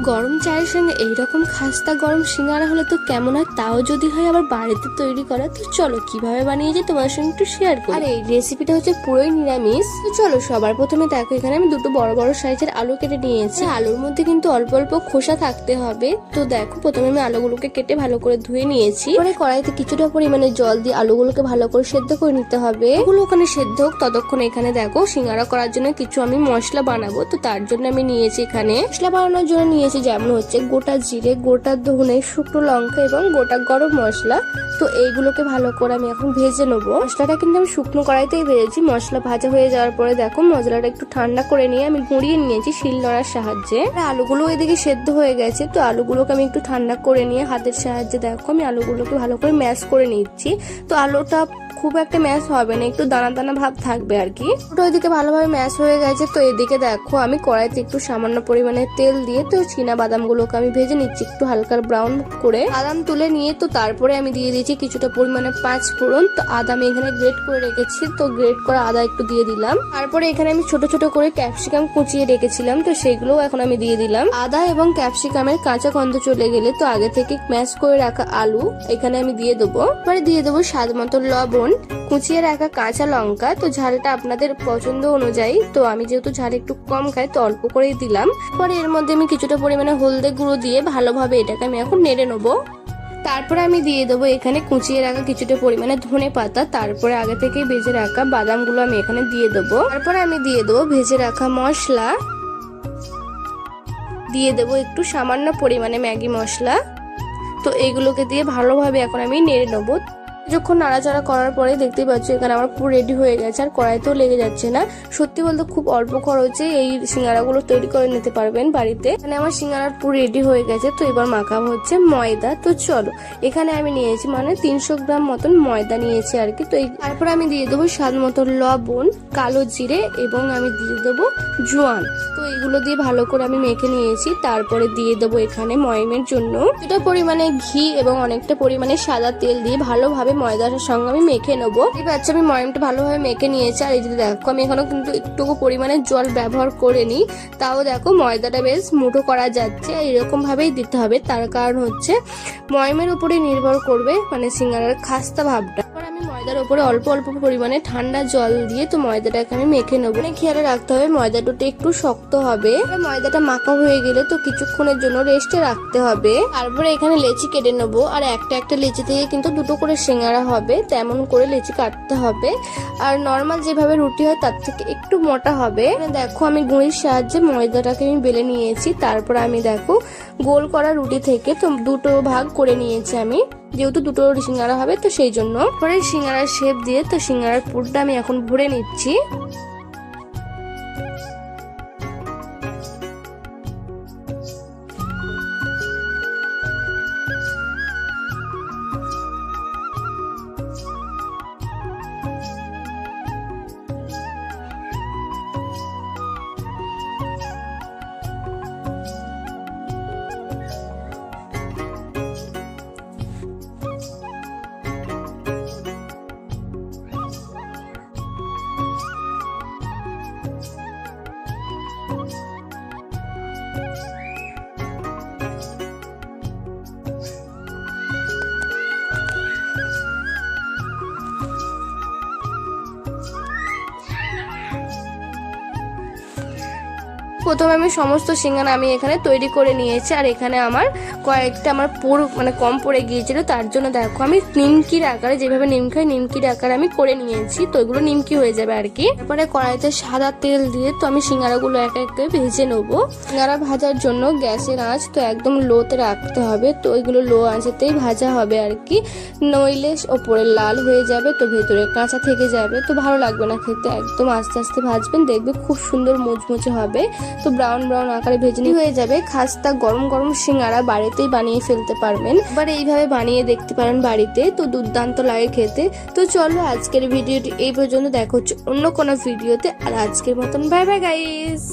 গরম চায়ের সঙ্গে এইরকম খাস্তা গরম সিঙ্গারা হলে তো কেমন হয়, তাও যদি হয় আবার বাড়িতে তৈরি করা। তো চলো কিভাবে বানিয়েছি তোমার সঙ্গে একটু শেয়ার করি। আর এই রেসিপিটা হচ্ছে পুরোই নিরামিষ। তো চলো সবার প্রথমে দেখো এখানে আমি দুটো বড় বড় সাইজের আলু কেটে নিয়েছি। আলুর মধ্যে কিন্তু অল্প অল্প খোসা থাকতে হবে। তো দেখো প্রথমে আমি আলুগুলোকে কেটে ভালো করে ধুয়ে নিয়েছি। পরে কড়াইতে কিছুটা পরিমাণে জল দিয়ে আলুগুলোকে ভালো করে সেদ্ধ করে নিতে হবে। এগুলো ওখানে সেদ্ধ হোক ততক্ষণ এখানে দেখো সিঙ্গারা করার জন্য কিছু আমি মশলা বানাবো। তো তার জন্য আমি নিয়েছি এখানে মশলা বানানোর জন্য নিয়েছি যেমন হচ্ছে গোটা জিরে, গোটা ধনে, শুকনো লঙ্কা এবং গোটা গরম মশলা। তো এইগুলোকে ভালো করে আমি এখন ভেজে নেবো। মশলাটা কিন্তু আমি শুকনো কড়াইতেই ভেজেছি। মশলা ভাজা হয়ে যাওয়ার পরে দেখো মশলাটা একটু ঠান্ডা করে নিয়ে আমি গুঁড়িয়ে নিয়েছি শিলনোড়ার সাহায্যে। আলুগুলো এদিকে সেদ্ধ হয়ে গেছে। তো আলুগুলোকে আমি একটু ঠান্ডা করে নিয়ে হাতের সাহায্যে দেখো আমি আলুগুলোকে ভালো করে ম্যাশ করে নিচ্ছি। তো আলুটা খুব একটা ম্যাশ হবে না, একটু দানা দানা ভাব থাকবে আর কি। ওটা ওইদিকে ভালোভাবে ম্যাশ হয়ে গেছে। তো এদিকে দেখো আমি কড়াইতে একটু সামান্য পরিমাণে তেল দিয়ে তো চীনা বাদামগুলোকে আমি ভেজে নিচ্ছি একটু হালকা ব্রাউন করে। বাদাম তুলে নিয়ে তো তারপরে আমি দিয়ে দিয়েছি কিছুটা পরিমাণে 5 ফোড়ন। তো আদা আমি এখানে গ্রেট করে রেখেছি, তো গ্রেট করা আদা একটু দিয়ে দিলাম। তারপরে এখানে আমি ছোট ছোট করে ক্যাপসিকাম কুচিয়ে রেখেছিলাম, তো সেগুলো এখন আমি দিয়ে দিলাম। আদা এবং ক্যাপসিকামের কাঁচা গন্ধ চলে গেলে তো আগে থেকে ম্যাশ করে রাখা আলু এখানে আমি দিয়ে দেবো। পরে দিয়ে দেবো স্বাদ মতো লবণ, কুচিয়ে রাখা কাঁচা লঙ্কা। তো ঝালটা আপনাদের পছন্দ অনুযায়ী, তো আমি যেহেতু ঝাল একটু কম খাই তো অল্প করেই দিলাম। পরে এর মধ্যে আমি কিছুটা পরিমাণে হলদে গুঁড়ো দিয়ে ভালোভাবে এটাকে আমি এখন নেড়ে নেবো। তারপরে আমি দিয়ে দেবো এখানে কুচিয়ে রাখা কিছুটা পরিমাণে ধনে পাতা। তারপরে আগে থেকে ভেজে রাখা বাদামগুলো আমি এখানে দিয়ে দেবো। তারপরে আমি দিয়ে দেবো ভেজে রাখা মশলা, দিয়ে দেবো একটু সামান্য পরিমাণে ম্যাগি মশলা। তো এইগুলোকে দিয়ে ভালোভাবে এখন আমি নেড়ে নেবো। যখন নাড়াচাড়া করার পরে দেখতেই পাচ্ছ এখানে আমার পুরো রেডি হয়ে গেছে, আর কড়াইতেও লেগে যাচ্ছে না। সত্যি বলতে খুব অল্প খরচে এই সিঙ্গারাগুলো তৈরি করে নিতে পারবেন বাড়িতে। এখানে আমার সিঙ্গারার পুরো রেডি হয়ে গেছে। তো এবার মাখাবো হচ্ছে ময়দা। তো চলো এখানে আমি নিয়েছি 300 গ্রাম মতন ময়দা নিয়েছি আর কি। তো তারপর আমি দিয়ে দেবো স্বাদ মতো লবণ, কালো জিরে এবং আমি দিয়ে দেবো জোয়ান। তো এগুলো দিয়ে ভালো করে আমি মেখে নিয়েছি। তারপরে দিয়ে দেবো এখানে ময়মের জন্য কিছুটা পরিমাণে ঘি এবং অনেকটা পরিমাণে সাদা তেল দিয়ে ভালোভাবে ময়দাটার সঙ্গে আমি মেখে নেবো। এই বাচ্চা আমি ময়মটা ভালোভাবে মেখে নিয়েছি। আর এই যে দেখো আমি এখনো কিন্তু একটুকু পরিমাণে জল ব্যবহার করিনি, তাও দেখো ময়দাটা বেশ মুঠো করা যাচ্ছে। এরকম ভাবেই দিতে হবে, তার কারণ হচ্ছে ময়মের উপরে নির্ভর করবে মানে সিঙ্গারার খাস্তা ভাবটা। আমি ময়দার উপরে অল্প অল্প পরিমাণে ঠান্ডা জল দিয়ে তো ময়দাটাকে আমি মেখে নেবো। খেয়াল রাখতে হবে ময়দাটা একটু শক্ত হবে। ময়দাটা মাখা হয়ে গেলে তো কিছুক্ষণের জন্য রেস্টে রাখতে হবে। তারপরে এখানে লেচি কেটে নেবো। আর একটা একটা লেচি থেকে কিন্তু দুটো করে সিঙ্গারা হবে, তেমন করে লেচি কাটতে হবে। আর নর্মাল যেভাবে রুটি হয় তার থেকে একটু মোটা হবে। দেখো আমি গুঁড়ির সাহায্যে ময়দাটাকে আমি বেলে নিয়েছি। তারপর আমি দেখো গোল করা রুটি থেকে তো দুটো ভাগ করে নিয়েছি আমি, যেহেতু দুটো সিঙ্গারা হবে তো সেই জন্য। পরে সিঙ্গারার শেপ দিয়ে তো সিঙ্গারার পুরটা আমি এখন ভরে নিচ্ছি। প্রথমে আমি সমস্ত সিঙ্গারা আমি এখানে তৈরি করে নিয়েছি। আর এখানে আমার কয়েকটা আমার পুর কম পড়ে গিয়েছিল, তার জন্য দেখো আমি নিমকির আকারে, যেভাবে নিমকি হয় নিমকির আকারে আমি করে নিয়েছি। তো এগুলো নিমকি হয়ে যাবে আর কি। তারপরে কড়াইতে সাদা তেল দিয়ে তো আমি সিঙ্গারাগুলো এক এক করে ভেজে নেবো। সিঙ্গারা ভাজার জন্য গ্যাসের আঁচ তো একদম লোতে রাখতে হবে। তো এগুলো লো আঁচেতেই ভাজা হবে আর কি, নইলে ওপরে লাল হয়ে যাবে তো ভেতরে কাঁচা থেকে যাবে, তো ভালো লাগবে না খেতে। একদম আস্তে আস্তে ভাজবেন, দেখবে খুব সুন্দর মুচমুচে হবে। তো ব্রাউন ব্রাউন আকারে ভেজে হয়ে যাবে। খাস্তা গরম গরম সিঙ্গারা বাড়িতেই বানিয়ে ফেলতে পারবেন। এবার এইভাবে বানিয়ে দেখতে পারেন বাড়িতে, তো দুর্দান্ত লাগে খেতে। তো চলো আজকের ভিডিওটি এই পর্যন্ত, দেখা হচ্ছে অন্য কোনো ভিডিওতে। আর আজকের মতন বাই বাই গাইস।